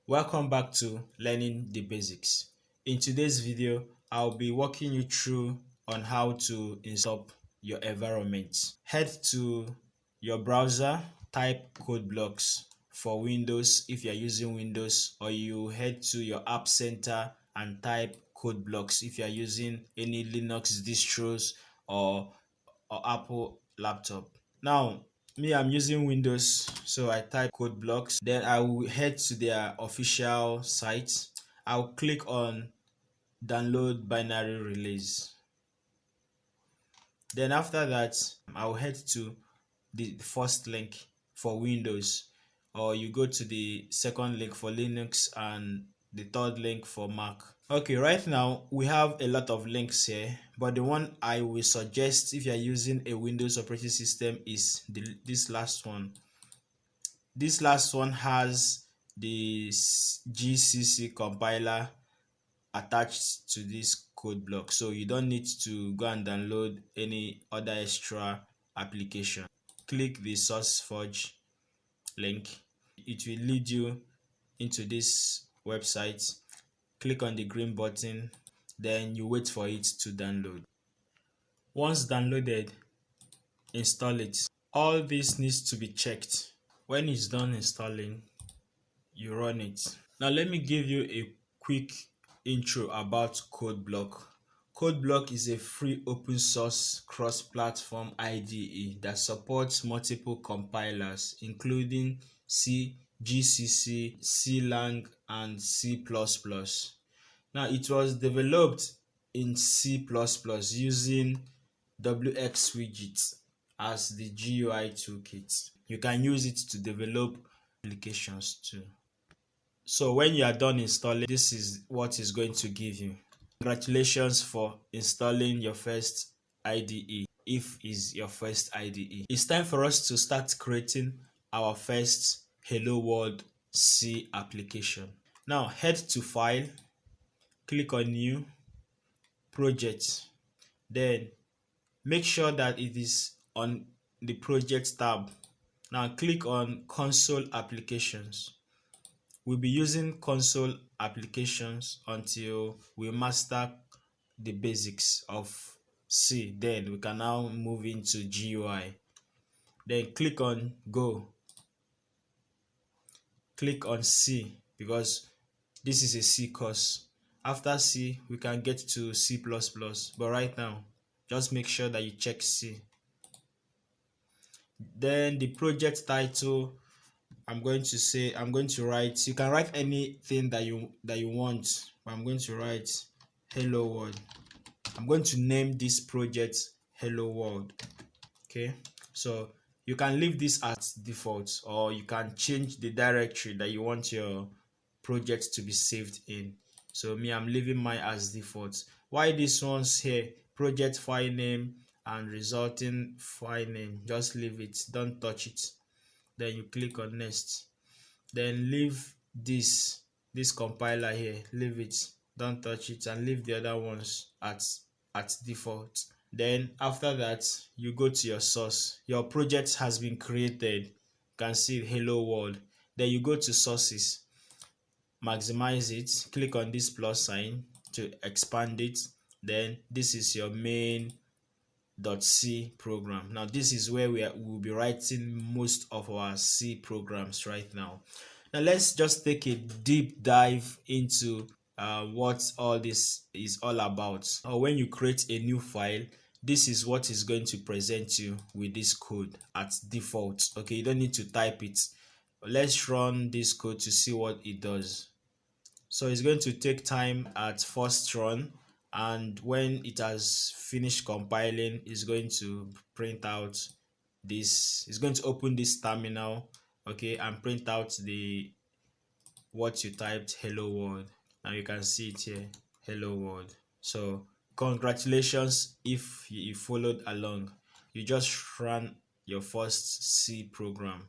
Welcome back to Learning the Basics. In today's video, I'll be walking you through on how to install your environment. Head to your browser, type code blocks for Windows if you're using Windows, or you head to your App Center and type code blocks if you're using any Linux distros or, or Apple laptop. Now, I'm using Windows, so I type code blocks. Then I will head to their official site. I'll click on download binary release. Then after that, I'll head to the first link for Windows, or you go to the second link for Linux and the third link for Mac. Okay, right now we have a lot of links here, but the one I will suggest if you're using a Windows operating system is this last one. This last one has the GCC compiler attached to this code block, so you don't need to go and download any other extra application. Click the SourceForge link. It will lead you into this website. Click on the green button, then you wait for it to download. Once downloaded, install it. All this needs to be checked. When it's done installing, you run it. Now let me give you a quick intro about CodeBlock. CodeBlock is a free open source cross-platform IDE that supports multiple compilers including C, GCC, CLang, and C++. Now it was developed in C++ using WXWidget as the GUI toolkit. You can use it to develop applications too. So when you are done installing, this is what it's going to give you. Congratulations for installing your first IDE, if it's your first IDE. It's time for us to start creating our first Hello World C application. Now head to File, click on New, Project. Then make sure that it is on the Project tab. Now click on Console Applications. We'll be using console applications until we master the basics of C. Then we can now move into GUI. Then click on Go. Click on C because this is a C course. After C, we can get to C++. But right now, just make sure that you check C. Then the project title, I'm going to write, you can write anything that you want, but I'm going to write Hello World. I'm going to name this project Hello World. Okay, so you can leave this as default, or you can change the directory that you want your project to be saved in. So I'm leaving mine as default. Why this one's here, project file name and resulting file name, just leave it, don't touch it. Then you click on next, then leave this compiler here, leave it, don't touch it, and leave the other ones at default. Then after that, you go to your source. Your project has been created, you can see Hello World. Then you go to sources, maximize it, click on this plus sign to expand it. Then this is your main .c program. Now this is where we will be writing most of our C programs right now. Now let's just take a deep dive into what all this is all about. When you create a new file, this is what is going to present you with this code at default. Okay, you don't need to type it. Let's run this code to see what it does. So it's going to take time at first run, and when it has finished compiling, it's going to print out this, it's going to open this terminal, okay, and print out the what you typed, Hello World. Now you can see it here, Hello World. So congratulations if you followed along. You just ran your first C program.